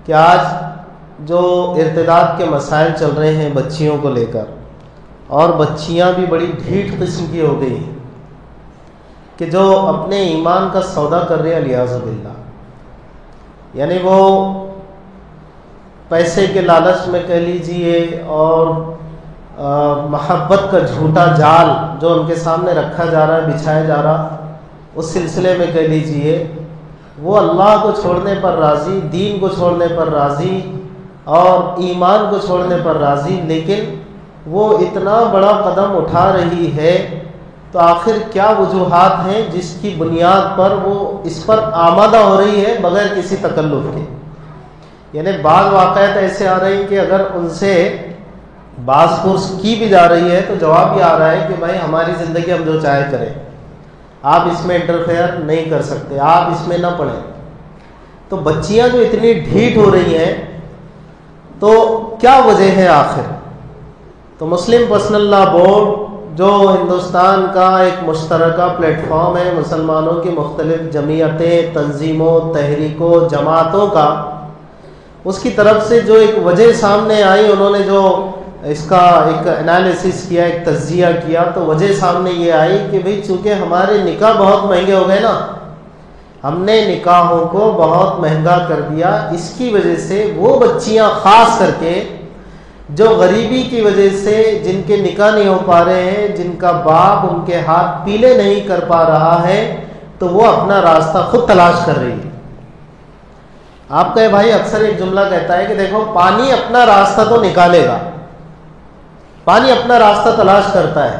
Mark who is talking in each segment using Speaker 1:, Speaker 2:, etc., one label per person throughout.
Speaker 1: کہ آج جو ارتداد کے مسائل چل رہے ہیں بچیوں کو لے کر، اور بچیاں بھی بڑی ڈھیٹ قسم کی ہو گئی ہیں کہ جو اپنے ایمان کا سودا کر رہے ہیں الیاذ باللہ، یعنی وہ پیسے کے لالچ میں کہہ لیجئے اور محبت کا جھوٹا جال جو ان کے سامنے رکھا جا رہا ہے، بچھایا جا رہا، اس سلسلے میں کہہ لیجئے وہ اللہ کو چھوڑنے پر راضی، دین کو چھوڑنے پر راضی اور ایمان کو چھوڑنے پر راضی، لیکن وہ اتنا بڑا قدم اٹھا رہی ہے تو آخر کیا وجوہات ہیں جس کی بنیاد پر وہ اس پر آمادہ ہو رہی ہے بغیر کسی تکلف کے؟ یعنی بعض واقعات ایسے آ رہے ہیں کہ اگر ان سے بعض کورس کی بھی جا رہی ہے تو جواب یہ آ رہا ہے کہ بھائی ہماری زندگی ہم جو چاہے کریں، آپ اس میں انٹرفیئر نہیں کر سکتے، آپ اس میں نہ پڑھیں۔ تو بچیاں جو اتنی ڈھیٹ ہو رہی ہیں تو کیا وجہ ہے آخر؟ تو مسلم پرسنل لا بورڈ جو ہندوستان کا ایک مشترکہ پلیٹ فارم ہے مسلمانوں کی مختلف جمعیتیں، تنظیموں، تحریکوں، جماعتوں کا، اس کی طرف سے جو ایک وجہ سامنے آئی، انہوں نے جو اس کا ایک انالیسس کیا، ایک تجزیہ کیا، تو وجہ سامنے یہ آئی کہ بھئی چونکہ ہمارے نکاح بہت مہنگے ہو گئے نا، ہم نے نکاحوں کو بہت مہنگا کر دیا، اس کی وجہ سے وہ بچیاں خاص کر کے جو غریبی کی وجہ سے جن کے نکاح نہیں ہو پا رہے ہیں، جن کا باپ ان کے ہاتھ پیلے نہیں کر پا رہا ہے، تو وہ اپنا راستہ خود تلاش کر رہی ہے۔ آپ کا بھائی اکثر ایک جملہ کہتا ہے کہ دیکھو پانی اپنا راستہ تو نکالے گا، پانی اپنا راستہ تلاش کرتا ہے،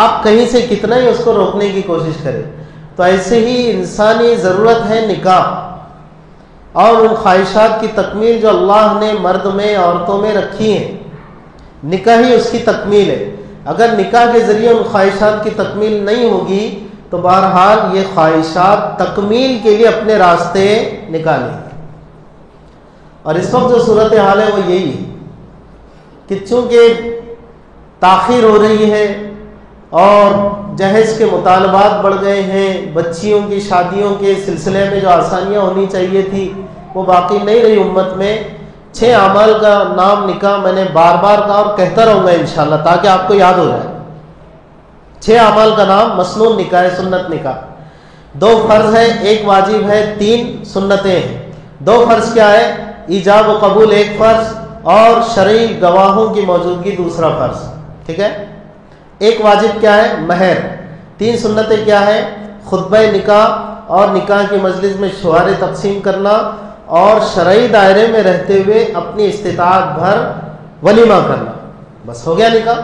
Speaker 1: آپ کہیں سے کتنا ہی اس کو روکنے کی کوشش کریں۔ تو ایسے ہی انسانی ضرورت ہے نکاح، اور ان خواہشات کی تکمیل جو اللہ نے مرد میں عورتوں میں رکھی ہیں، نکاح ہی اس کی تکمیل ہے۔ اگر نکاح کے ذریعے ان خواہشات کی تکمیل نہیں ہوگی تو بہرحال یہ خواہشات تکمیل کے لیے اپنے راستے نکالیں۔ اور اس وقت جو صورتحال ہے وہ یہی ہے کہ چونکہ تاخیر ہو رہی ہے اور جہیز کے مطالبات بڑھ گئے ہیں، بچیوں کی شادیوں کے سلسلے میں جو آسانیاں ہونی چاہیے تھی وہ باقی نہیں رہی امت میں۔ 6 اعمال کا نام نکاح میں نے بار بار کہا اور کہتا رہوں گا انشاءاللہ تاکہ آپ کو یاد ہو جائے۔ 6 اعمال کا نام مسنون نکاح ہے، سنت نکاح، 2 فرض ہے، 1 واجب ہے، 3 سنتیں ہیں۔ 2 فرض کیا ہے؟ ایجاب و قبول 1 فرض، اور شرعی گواہوں کی موجودگی دوسرا فرض، ٹھیک ہے۔ 1 واجب کیا ہے؟ مہر۔ 3 سنتیں کیا ہے؟ خطبہ نکاح اور نکاح کی مجلس میں شعاریں تقسیم کرنا، اور شرعی دائرے میں رہتے ہوئے اپنی استطاعت بھر ولیمہ کرنا، بس ہو گیا نکاح۔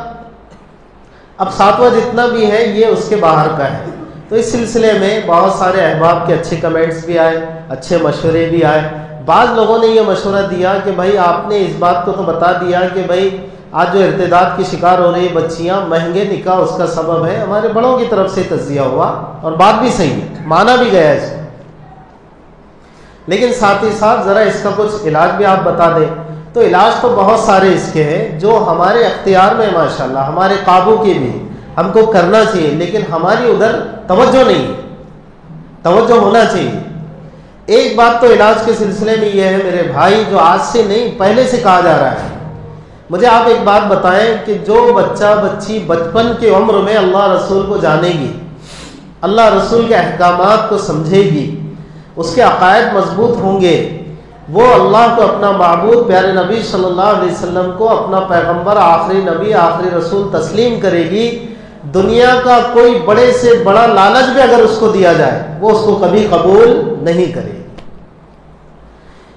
Speaker 1: اب 7واں جتنا بھی ہے یہ اس کے باہر کا ہے۔ تو اس سلسلے میں بہت سارے احباب کے اچھے کمنٹس بھی آئے، اچھے مشورے بھی آئے۔ بعض لوگوں نے یہ مشورہ دیا کہ بھائی آپ نے اس بات کو تو بتا دیا کہ بھائی آج جو ارتداد کی شکار ہو رہی بچیاں، مہنگے نکاح اس کا سبب ہے، ہمارے بڑوں کی طرف سے تجزیہ ہوا اور بات بھی صحیح ہے، مانا بھی گیا ہے، لیکن ساتھ ہی ساتھ ذرا اس کا کچھ علاج بھی آپ بتا دیں۔ تو علاج تو بہت سارے اس کے ہیں جو ہمارے اختیار میں ماشاءاللہ، ہمارے قابو کے بھی، ہم کو کرنا چاہیے، لیکن ہماری ادھر توجہ نہیں ہے، توجہ ہونا چاہیے۔ ایک بات تو علاج کے سلسلے میں یہ ہے میرے بھائی، جو آج سے نہیں پہلے سے کہا جا رہا ہے، مجھے آپ ایک بات بتائیں کہ جو بچہ بچی بچپن کی عمر میں اللہ رسول کو جانے گی، اللہ رسول کے احکامات کو سمجھے گی، اس کے عقائد مضبوط ہوں گے، وہ اللہ کو اپنا معبود پیارے نبی صلی اللہ علیہ وسلم کو اپنا پیغمبر، آخری نبی، آخری رسول تسلیم کرے گی، دنیا کا کوئی بڑے سے بڑا لالچ بھی اگر اس کو دیا جائے وہ اس کو کبھی قبول نہیں کرے۔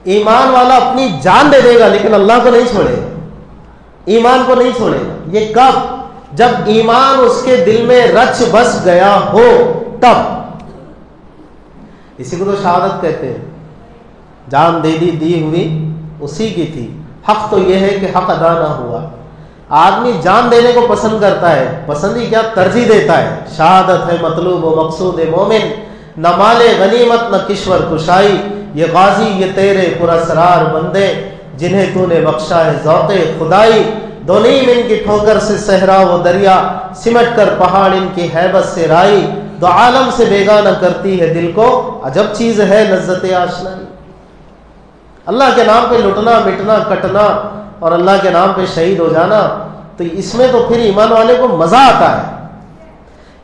Speaker 1: ایمان والا اپنی جان دے دے گا لیکن اللہ کو نہیں چھوڑے گا، ایمان کو نہیں چھوڑے گا۔ یہ کب؟ جب ایمان اس کے دل میں رچ بس گیا ہو تب۔ اسی کو تو شہادت کہتے ہیں، جان دے دی ہوئی اسی کی تھی۔ حق تو یہ ہے کہ حق ادا نہ ہوا۔ آدمی جان دینے کو پسند کرتا ہے، پسند ہی کیا، ترجیح دیتا ہے۔ شہادت ہے مطلوب و مقصود مومن، نہ مال غنیمت نہ کشور کشائی، یہ غازی یہ تیرے پراسرار بندے، جنہیں تو نے بخشا ہے ذوق خدائی، دو نیم ان کی ٹھوکر سے صحرا و دریا، سمٹ کر پہاڑ ان کی ہیبت سے رائی، دو عالم سے بیگانہ کرتی ہے دل کو، عجب چیز ہے لذت آشنائی۔ اللہ کے نام پہ لٹنا مٹنا کٹنا اور اللہ کے نام پہ شہید ہو جانا، تو اس میں تو پھر ایمان والے کو مزہ آتا ہے۔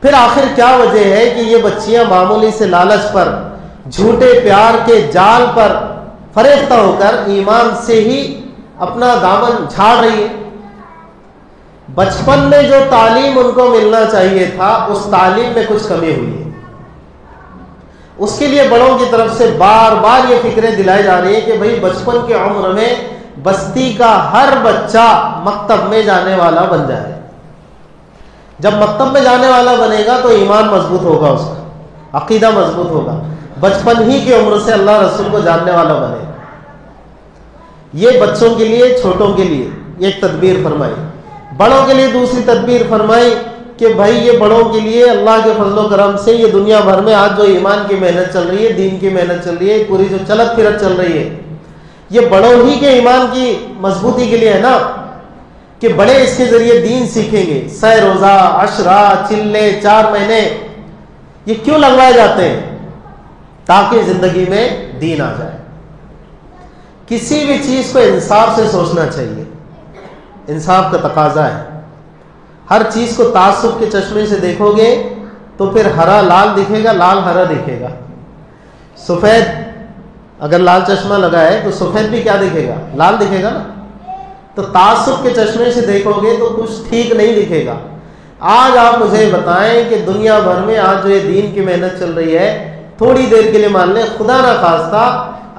Speaker 1: پھر آخر کیا وجہ ہے کہ یہ بچیاں معمولی سے لالچ پر، جھوٹے پیار کے جال پر فریفتہ ہو کر ایمان سے ہی اپنا دامن جھاڑ رہی ہے۔ بچپن میں جو تعلیم ان کو ملنا چاہیے تھا اس تعلیم میں کچھ کمی ہوئی ہے۔ اس کے لیے بڑوں کی طرف سے بار بار یہ فکریں دلائی جا رہی ہیں کہ بھئی بچپن کی عمر میں بستی کا ہر بچہ مکتب میں جانے والا بن جائے۔ جب مکتب میں جانے والا بنے گا تو ایمان مضبوط ہوگا، اس کا عقیدہ مضبوط ہوگا، بچپن ہی کی عمر سے اللہ رسول کو جاننے والا بنے گا۔ یہ بچوں کے لیے، چھوٹوں کے لیے ایک تدبیر فرمائی۔ بڑوں کے لیے دوسری تدبیر فرمائی کہ بھائی یہ بڑوں کے لیے اللہ کے فضل و کرم سے یہ دنیا بھر میں آج جو ایمان کی محنت چل رہی ہے، دین کی محنت چل رہی ہے، پوری جو چلت پھرت چل رہی ہے، یہ بڑوں ہی کے ایمان کی مضبوطی کے لیے ہے نا، کہ بڑے اس کے ذریعے دین سیکھیں گے۔ سہ روزہ، عشرہ، چلے، 4 مہینے یہ کیوں لگوائے جاتے ہیں؟ تاکہ زندگی میں دین آ جائے۔ کسی بھی چیز کو انصاف سے سوچنا چاہیے، انصاف کا تقاضا ہے۔ ہر چیز کو تعصب کے چشمے سے دیکھو گے تو پھر ہرا لال دکھے گا، لال ہرا دکھے گا۔ سفید اگر لال چشمہ لگا ہے تو سفید بھی کیا دکھے گا؟ لال دکھے گا نا۔ تو تعصب کے چشمے سے دیکھو گے تو کچھ ٹھیک نہیں دکھے گا۔ آج آپ مجھے بتائیں کہ دنیا بھر میں آج جو یہ دین کی محنت چل رہی ہے، تھوڑی دیر کے لیے مان لیں خدا نہ خواستہ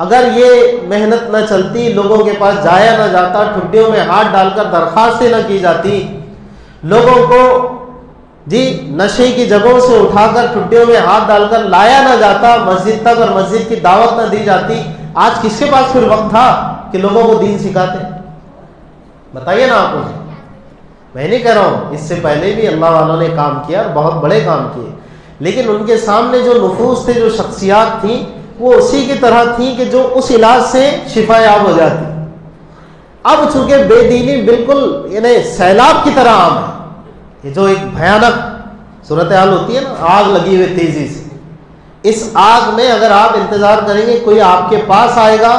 Speaker 1: اگر یہ محنت نہ چلتی، لوگوں کے پاس جایا نہ جاتا، ٹھڈیوں میں ہاتھ ڈال کر درخواستیں نہ کی جاتی، لوگوں کو نشے کی جگہوں سے اٹھا کر ٹھڈیوں میں ہاتھ ڈال کر لایا نہ جاتا مسجد تک اور مسجد کی دعوت نہ دی جاتی، آج کس کے پاس پھر وقت تھا کہ لوگوں کو دین سکھاتے؟ بتائیے نا آپ مجھے۔ میں نہیں کہہ رہا ہوں، اس سے پہلے بھی اللہ والوں نے کام کیا اور بہت بڑے کام کیے، لیکن ان کے سامنے جو نفوس تھے، جو شخصیات تھیں، وہ اسی کی طرح تھیں کہ جو اس علاج سے شفا یاب ہو جاتی۔ اب چونکہ بے دینی بالکل یعنی سیلاب کی طرح عام ہے، یہ جو ایک بھیانک صورتحال ہوتی ہے نا، آگ لگی ہوئی تیزی سے، اس آگ میں اگر آپ انتظار کریں گے کوئی آپ کے پاس آئے گا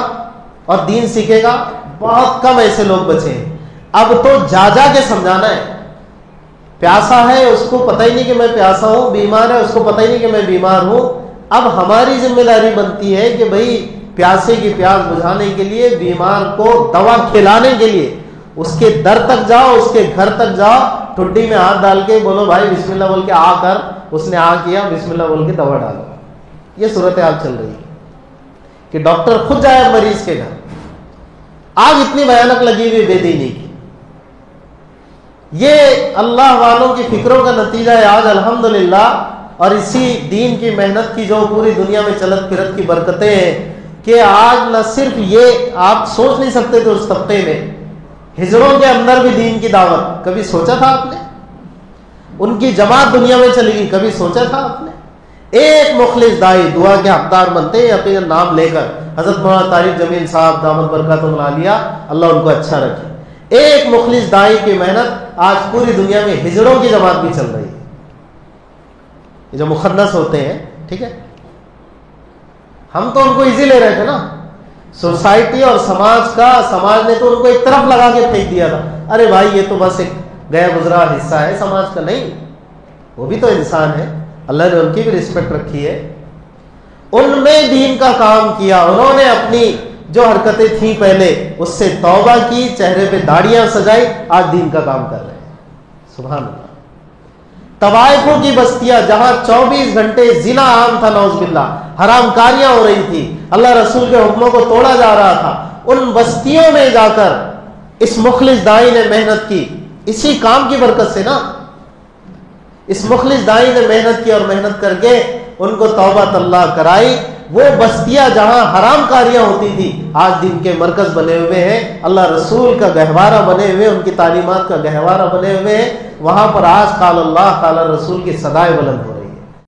Speaker 1: اور دین سیکھے گا، بہت کم ایسے لوگ بچے ہیں۔ اب تو جا جا کے سمجھانا ہے۔ پیاسا ہے اس کو پتہ ہی نہیں کہ میں پیاسا ہوں، بیمار ہے اس کو پتہ ہی نہیں کہ میں بیمار ہوں۔ اب ہماری ذمہ داری بنتی ہے کہ بھئی پیاسے کی پیاس بجھانے کے لیے، بیمار کو دوا کھلانے کے لیے اس کے در تک جاؤ، اس کے گھر تک جاؤ، ٹھڈی میں ہاتھ ڈال کے بولو بھائی بسم اللہ بول کے آ کر، اس نے آ کیا، بسم اللہ بول کے دوا ڈالو۔ یہ صورتحال چل رہی ہے کہ ڈاکٹر خود جائے مریض کے گھر۔ آگ اتنی بھیانک لگی ہوئی بے دینی کی۔ یہ اللہ والوں کی فکروں کا نتیجہ ہے آج الحمدللہ، اور اسی دین کی محنت کی جو پوری دنیا میں چلت پھرت کی برکتیں ہیں کہ آج نہ صرف یہ آپ سوچ نہیں سکتے تھے اس طبقے میں، ہجروں کے اندر بھی دین کی دعوت، کبھی سوچا تھا آپ نے؟ ان کی جماعت دنیا میں چلے گی، کبھی سوچا تھا آپ نے؟ ایک مخلص دائی دعا کے حقدار بنتے ہیں یقیناً نام لے کر، حضرت مولانا طارق جمیل صاحب دامت برکاتہم العالیہ، اللہ ان کو اچھا رکھے۔ ایک مخلص دائی کی محنت آج پوری دنیا میں ہجروں کی جماعت بھی چل رہی ہے، یہ جو مخنث ہوتے ہیں، ٹھیک ہے، ہم تو ان کو ایزی لے رہے تھے نا، سوسائٹی اور سماج نے تو ان کو ایک طرف لگا کے پھینک دیا تھا، ارے بھائی یہ تو بس ایک گیا گزرا حصہ ہے سماج کا۔ نہیں، وہ بھی تو انسان ہے، اللہ نے ان کی بھی رسپیکٹ رکھی ہے، ان میں دین کا کام کیا، انہوں نے اپنی جو حرکتیں تھیں پہلے اس سے توبہ کی، چہرے پہ داڑیاں سجائی، آج دین کا کام کر رہے ہیں، سبحان اللہ۔ طوائفوں کی بستیاں جہاں 24 گھنٹے زنا عام تھا، نعوذ باللہ، حرام کاریاں ہو رہی تھی، اللہ رسول کے حکموں کو توڑا جا رہا تھا، ان بستیوں میں جا کر اس مخلص دائی نے محنت کی، اسی کام کی برکت سے نا، اس مخلص دائی نے محنت کی اور محنت کر کے ان کو توبہ اللہ کرائی۔ وہ بستیاں جہاں حرام کاریاں ہوتی تھی آج دین کے مرکز بنے ہوئے ہیں، اللہ رسول کا گہوارہ بنے ہوئے، ان کی تعلیمات کا گہوارہ بنے ہوئے ہیں، وہاں پر آج قال اللہ قال رسول کی صدائیں بلند ہو